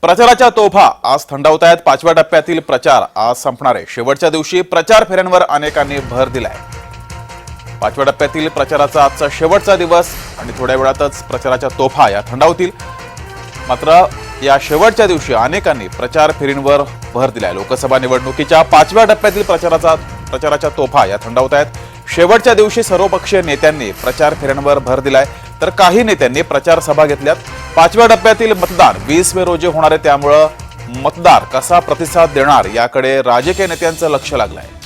प्रचाराच्या तोफा आज थंडावत आहेत। 5व्या टप्प्यातील प्रचार आज संपणार आहे। शेवटच्या दिवशी प्रचार फेऱ्यांवर अनेकांनी भर दिलाय। 5व्या टप्प्यातील प्रचाराचा आजचा शेवटचा दिवस आणि थोड्या वेळातच प्रचाराच्या तोफा या थंडावतील। मात्र या शेवटच्या दिवशी अनेकांनी प्रचार फेरींवर भर दिलाय। लोकसभा निवडणुकीच्या 5व्या टप्प्यातील प्रचाराच्या तोफा या थंडावत आहेत। शेवटच्या दिवशी सर्वपक्षीय नेत्यांनी प्रचार फेऱ्यांवर भर दिलाय, तर काही नेत्यांनी प्रचार सभा घेतल्यात। 5व्या टप्प्यातील मतदान 20 मे रोजी होणार आहे, त्यामुळे मतदार कसा प्रतिसाद देणार याकडे राजकीय नेत्यांचं लक्ष लागलंय।